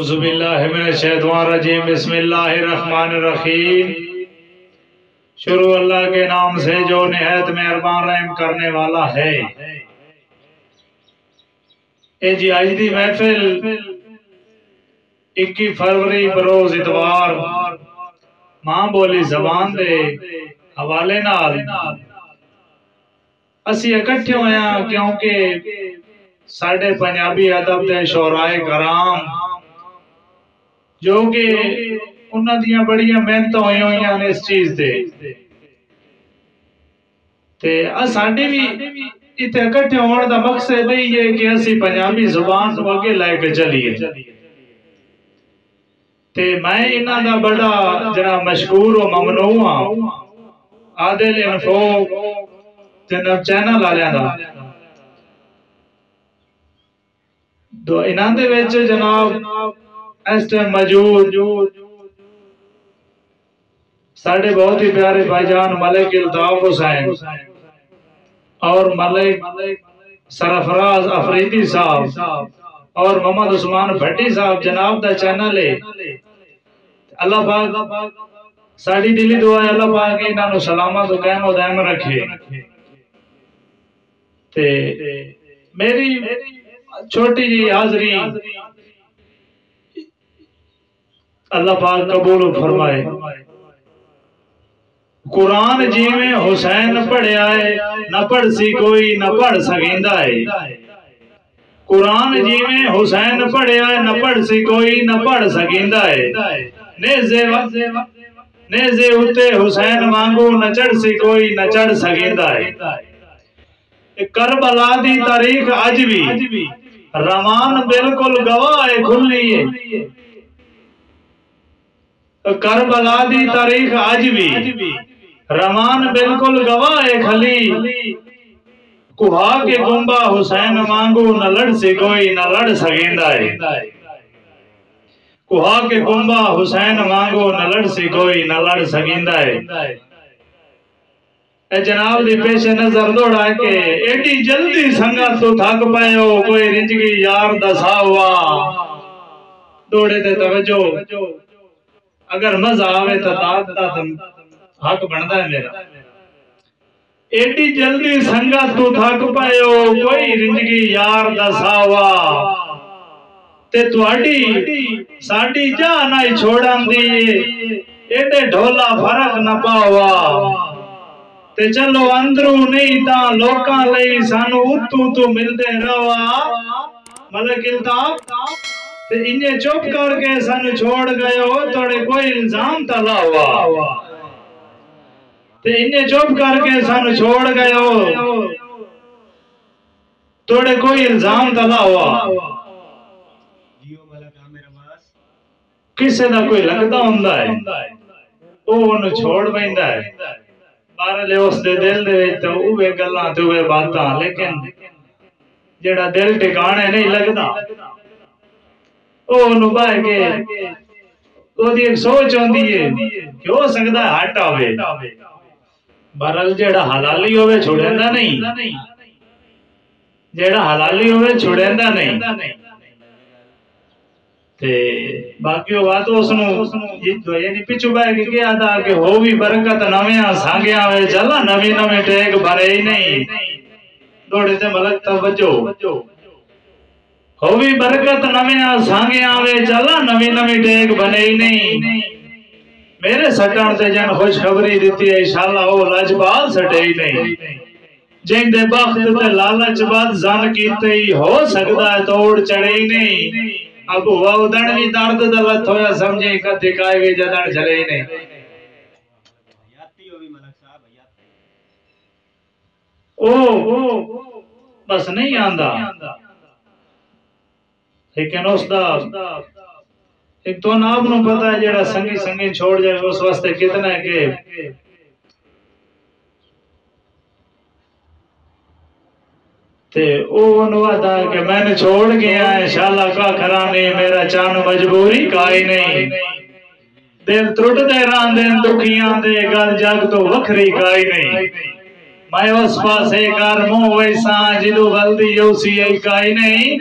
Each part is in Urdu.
اعوذ باللہ من الشیطان الرجیم بسم اللہ الرحمن الرحیم شروع اللہ کے نام سے جو نہایت مہربان رحم کرنے والا ہے۔ اے جی آج دی محفل 21 فروری بروز اتوار ماں بولی زبان دے حوالے نال اسی اکٹھے ہویا کیونکہ ساڑھے پنجابی ادب دے شعرائے کرام جو کہ انہاں دیاں بڑیاں محنت ہوئی ہوئی اس چیز دے تے ساڑھے بھی اتنے اکٹھے ہونے دا مقصد یہ ہے کہ اسی پنجابی زبان کو آگے لائے کے چلیے تے میں انہاں دا بڑا جناب مشکور و ممنوع ہوں عادل انفو جناب چینل آلیاں دا تو انہاں دے ویچ جناب اس ٹائم موجود ساڑھے بہت ہی پیارے بھائی جان ملک الطاف حسین اور ملک سرفراز افریدی صاحب اور محمد عثمان بھٹی صاحب جناب دا چینل ہے۔ اللہ پاک ساڑھی دلی دعا ہے اللہ پاک انہاں نو سلامت و قائم و دائم رکھے۔ تے میری چھوٹی جی حاضری اللہ پاک قبول فرمائے۔ قرآن جی میں حسین پڑھے آئے نہ پڑھ سی کوئی نہ پڑھ سکیندہ ہے۔ قرآن جی میں حسین پڑھے آئے نہ پڑھ سی کوئی نہ پڑھ سکیندہ ہے۔ نیزے اتے حسین مانگو نہ چڑھ سی کوئی نہ چڑھ سکیندہ ہے۔ کربلا دی تاریخ آج بھی رمان بالکل گواہ کھلی ہے۔ کربلا دی تاریخ آج بھی رمان بالکل گواہ کھلی کوہا کے گنبا حسین مانگو نہ لڑ سے کوئی نہ لڑ سکیندہ ہے۔ کوہا کے گنبا حسین مانگو نہ لڑ سے کوئی نہ لڑ سکیندہ ہے۔ اے جناب دی پیش نظر دوڑا کہ ایڈی جلدی سنگت تو تھک پائے ہو کوئی رنجگی یار دسا ہوا دوڑے تے توجہ اگر مزہ آوے تا دادتا تم حق بندہ ہے میرا۔ ایڈی جلدی سنگت تو تھک پائے ہو کوئی رنجگی یار دسا ہوا تے تواڈی ساڈی جاں نہ چھوڑن دی ایڈے ڈھولا فرق نہ پاوا تے چلو اندروں نہیں تاں لوکاں لئی سانو اتو تو ملدے رہوا ملک الطاف تے انہیں چپ کر کے سانو چھوڑ گئے ہو توڑے کوئی الزام تلا ہوا تے انہیں چپ کر کے سانو چھوڑ گئے ہو توڑے کوئی الزام تلا ہوا کسے دا کوئی لگتا ہوندہ ہے وہ انہوں چھوڑ بہندہ ہے بارہ لے اس دے دل دے تو اوے گلان تو اوے باتاں لیکن جڑا دل ٹکانے نہیں لگتا وہ نبائے کہ وہ دی ایک سوچ ہوندی ہے کہ ہو سکتا ہے ہٹ آوے بارل جڑا حلالی ہوئے چھوڑیندہ نہیں جڑا حلالی ہوئے چھوڑیندہ نہیں تے باقی وہ بات اس نو یعنی پچھو بائے کہ کیا تھا کہ ہو بھی برکت نویاں سانگیاں ہوئے چلا نوی ٹیک بھرے ہی نہیں دوڑے تے ملک توجہ ہو بھی برکت نویاں سانگیاں ہوئے چلا نوی ٹیک بھرے ہی نہیں میرے سٹان تے جن خوش خبری دیتی ہے انشاءاللہ وہ لاجبال سٹے ہی نہیں جن دے بخت تے لالچ بات زن کیتے ہی ہو سکتا ہے توڑ چڑے ہی نہیں اب وہ ادھن بھی درد دلت ہویا سمجھیں کہ دکھائے گئی جدن چلے ہی نہیں او بس نہیں آندہ لیکن اس دا ایک تو ناب نو پتا ہے جیڑا سنگی چھوڑ جائے اس واسطے کتنا ہے کہ تے او انوا تھا کہ میں نے چھوڑ گیا انشاءاللہ کا کرانے میرا چان مجبوری کائی نہیں دل ترٹ دے ران دین دکھیاں دے گل جگ تو وکھری کائی نہیں میں اس پاسے کر منہ ویسا جدو غلطی اسی کائی نہیں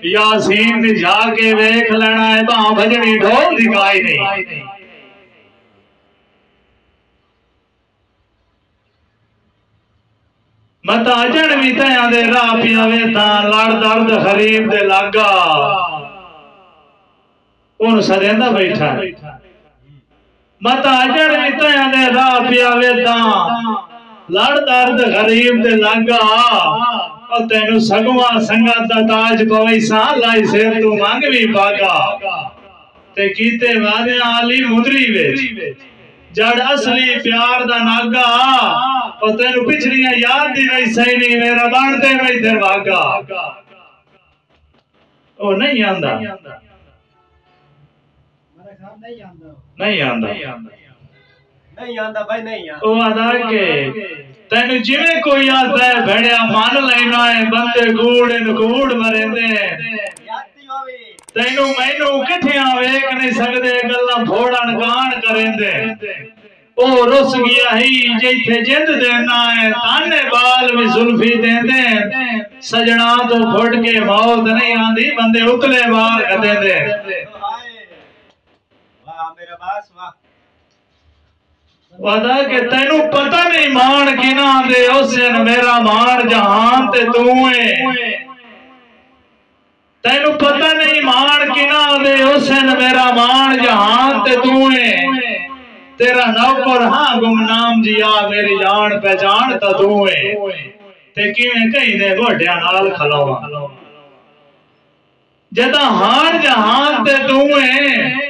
یاسین دی جا کے ویکھ لینا ہے باں بھجنی ڈھول دی کائی نہیں متا جن بھی تیاں دے راہ پیاں ویتاں لڑ درد خریب دے لگا ان سدیندہ بیٹھا متا جن بھی تیاں دے راہ پیاں ویتاں لڑ درد غریب دے لگا اور تینو سگواں سنگت دا تاج پویساں لائی سیر تو مانگ بھی پاگا تے کیتے وعدے علی مدری ویچ جڑ اصلی پیار دا ناگا اور تینو پچھڑیاں یاد دی نہیں صحیح نہیں میرا بانتے میں دے واگا او نہیں آندہ نہیں آندہ نہیں آندہ بھائی نہیں آندہ او آدھا کہ تینو جویں کوئی آتا ہے بھڑیا مان لینا ہے بندے گوڑ ان گوڑ مرندے تینو مینو کٹھیاں ویک نہیں سکدے گلاں پھوڑن کان کرندے او رس گیا ہی جیتھے جند دینا ہے تانے بال میں زلفی دیندے سجنا تو پھٹ کے موت نہیں آندی بندے اتلے بال کھدے دے واہ میرا باس واہ وعدہ کہ تینو پتہ نہیں مان کی نہ دے حسین میرا مان جہان تے توئے تینو پتہ نہیں مان کی نہ دے حسین میرا مان جہان تے توئے تیرا نوکر ہاں گمنام جیا میری جان پہچان تا توئے تے کیویں کہیں دے بڑھیا نال کھلاوا جدا ہان جہان تے توئے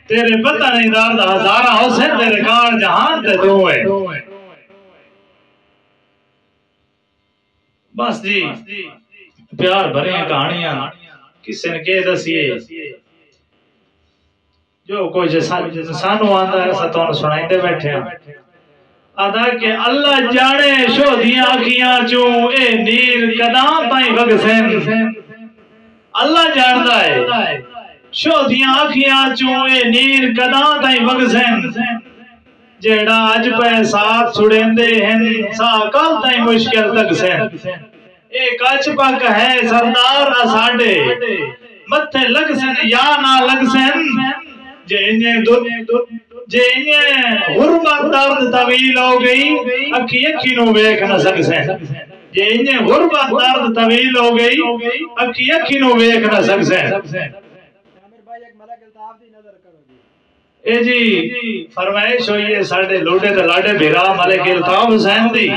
تیرے پتہ نہیں دارد ہزارہ حسین تیرے کار جہان تے دوئے بس جی پیار بھرے ہیں کہانیاں کسی نے کہہ دسیے جو کوئی سانو آندہ ہے ستون سنائیں دے بیٹھے ہیں آدھا کہ اللہ جانے شو دیاں آکھیاں چوں اے نیر قدام تائیں بگسین اللہ جاندہ ہے شو دیاں آکھیاں چوں اے نیر قدام تائیں بگسین جیڑا اج پہ ساتھ چھڑیں دے ہیں ساکال تائیں مشکل تک سین ایک اچ پک ہے سردار اساڑے متھے لگ سن یا نہ لگ سن جینے غربت درد طویل ہو گئی اکھی اکھی نو ویکھ نہ سک سن جینے غربت درد طویل ہو گئی اکھی اکھی نو ویکھ نہ سک سن اے جی فرمائش ہوئی ہے ساڑھے لوٹے تے لاڑے بھیرا ملک الطاف حسین دی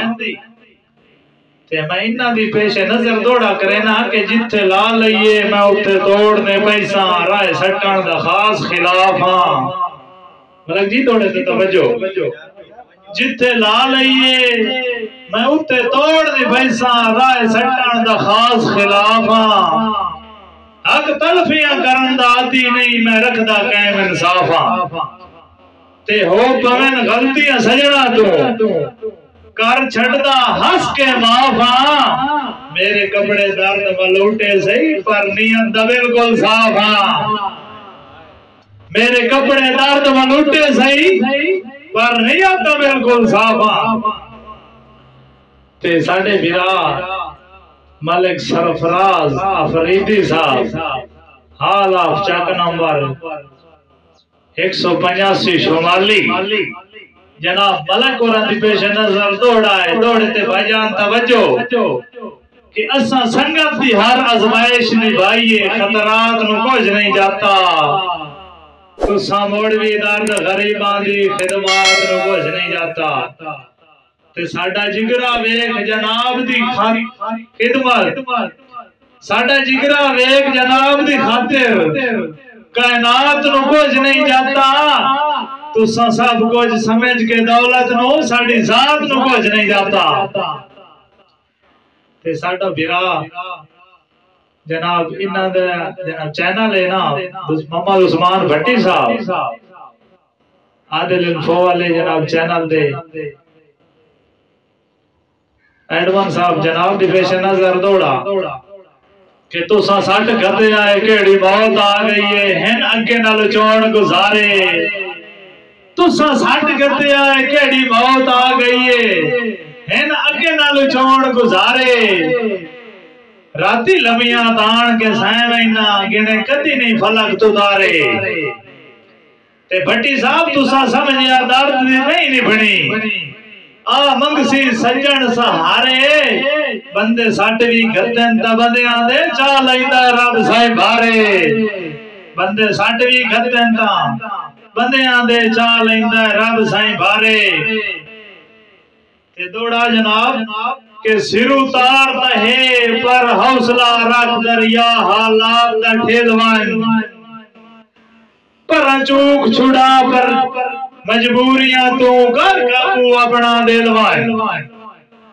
تے میں انہاں دی پیش نظر دوڑا کرینا کہ جتھے لا لئیے میں اتھے توڑنے پیساں رائے سٹکان دا خاص خلاف ہاں ملک جی دوڑے تے توجہ جتھے لا لئیے میں اتھے توڑنے پیساں رائے سٹکان دا خاص خلاف ہاں حق تلفیاں کرن دا آتی نہیں میں رکھ دا قائم انصاف ہاں تے ہو پمن غلطیاں سجڑا تو کر چھڑدا ہس کے معافاں میرے کپڑے درد ملوٹے صحیح پر نیت دا بالکل صاف ہاں میرے کپڑے درد ملوٹے صحیح پر نیت دا بالکل صاف ہاں تے ساڑھے بھیرا ملک سرفراز افریدی صاحب حال آف چاک نمبر 185 شمالی جناب ملک قرآن دی پیش نظر دوڑا ہے دوڑے تے بھائی جان توجہ کہ اساں سنگت دی ہر ازمائش نبھائیے خطرات نو کچھ نہیں جاتا تو ساموڑوی درد غریبان دی خدمات نو کچھ نہیں جاتا تے ساڑھا جگرہ ویک جناب دی خدمت ساڑھا جگرہ ویک جناب دی خاطر کائنات نو کچھ نہیں جاتا تو سب کچھ سمجھ کے دولت نو ساڑھی ذات نو کچھ نہیں جاتا تے ساڑھا بھیرا جناب انہاں دے جناب چینل ہے نا محمد عثمان بھٹی صاحب عادل انفو والے جناب چینل دے ایڈوان صاحب جناب دی پیش نظر دوڑا کہ تو سا ساٹھ گھتے آئے کیڑی موت آ گئی ہے ہن اگے نال چون گزارے تو سا ساٹھ گھتے آئے کیڑی موت آ گئی ہے ہن اگے نالو چون گزارے راتی لمیاں تان کے سائیں وینا گنے کدی نہیں فلک تو دارے تے بھٹی صاحب تسا سمجھیا درد نہیں بنی منگ سی سجن سہارے بندے سٹ بھی گھتن تا بندیاں دے چا لیندا رب سائیں بھارے بندے سٹ بھی گھتن تا بندیاں دے چا لیندا رب سائیں بھارے تے دوڑا جناب کہ سر اتار تہے پر حوصلہ رکھ دریا حالات دا ٹھیلوائن پر چوک چھڑا پر مجبوریاں تو کر قابو اپنا دلوائن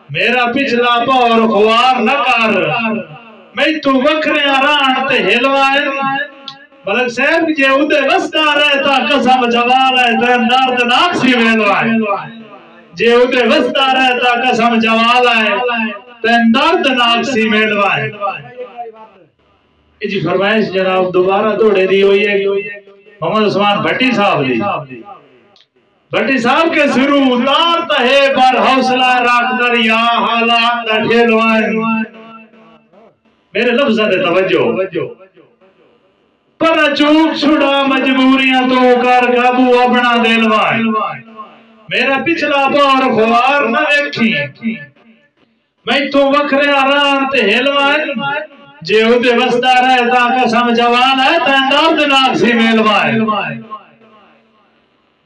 میرا پچھلا پور خوار نہ کر میں تو وکھرے آران تے ہلوائن ملک صاحب جے ادھے وستا رہتا قسم جوال ہے تے درد ناکسی ملوائن جے ادھے وستا رہتا قسم جوال ہے تے درد ناکسی ملوائن جی فرمائش جناب دوبارہ دوڑے دی ہوئی ہے محمد عثمان بھٹی صاحب دی بھٹی صاحب کے سرو اتار تہے پر حوصلہ رکھ دریا حالات دا ٹھیلوائن میرے لفظ دے توجہ پر چوک چھڑا مجبوریاں تو کر قابو اپنا دلوائن میرا پچھلا پور خوار نہ ویکھی میں تو وکھرے آران تے ہلوائن جے ادھے وستا رہتا قسم جوان ہے تین درد ناکسی ملوائن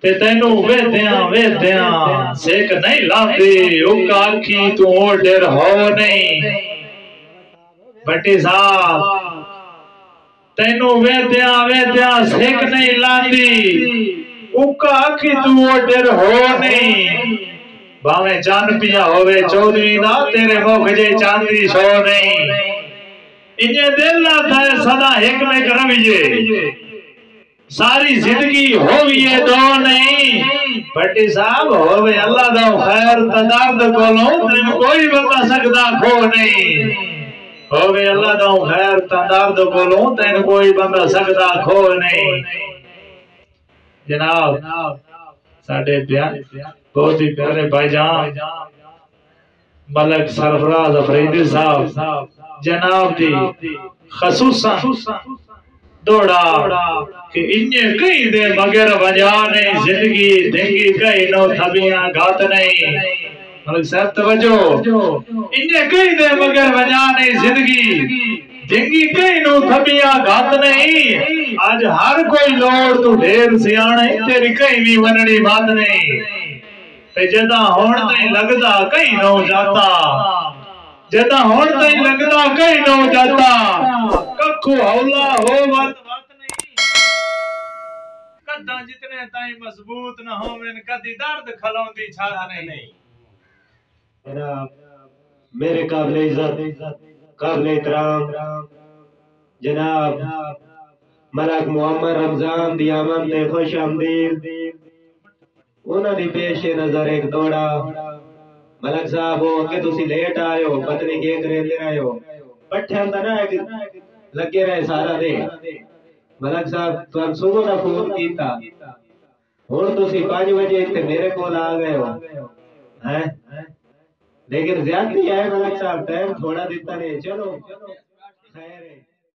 تے تینو ویدیاں سیک نہیں لاتی اکا کی تو ڈر ہو نہیں بھٹی صاحب تینو ویدیاں سیک نہیں لاتی اکا کی تو ڈر ہو نہیں باویں چاند پیا ہوئے چودویں دا تیرے موکھجے چاندی شو نہیں انہیں دل نہ تھا صدا حکمت رویے ساری زندگی ہوئیے دو نہیں بھٹی صاحب ہوئے اللہ دو خیر تدارد کولوں تین کوئی بتا سکتا کھو نہیں ہوئے اللہ دو خیر تدارد کولوں تین کوئی بتا سکتا کھو نہیں جناب ساڑھے بہت ہی پیارے بھائی جان ملک سرفراز افریدی صاحب جناب دی خصوصاً دوڑا کہ انہیں کئی دے مگر وجانے زندگی دنگی کئی نو تھبیاں گھات نہیں ملک صاحب توجہ انہیں کئی دے مگر وجانے زندگی دنگی کئی نو تھبیاں گھات نہیں آج ہر کوئی لوڑ تو ڈھیر سیانے تیری کئی بھی ونڑی بات نہیں تے جدہ ہون تائیں لگدا کئی نو جاتا جدہ ہون تائیں لگدا کئی نو جاتا ککھو ہولا ہو وقت نہیں کدہ جتنے تائیں مضبوط نہ ہو من کدی درد کھلوں دی چھانے نہیں جناب میرے قابل عزت قابل احترام جناب ملک محمد رمضان دی آمد تے خوش آمدید انہوں نے پیش نظر ایک دوڑا ملک صاحب ہو کہ تسی لیٹ آئے ہو پتنی کے کرے لے رہے ہو پٹھے اندر نہ لگے رہے سارا دے ملک صاحب تو ہم صبح نہ فون کیتا اور تسی 5 بجے تے میرے کول آ گئے ہو لیکن زیادتی ہے ملک صاحب ٹائم تھوڑا دیتا نہیں چلو خیر ہے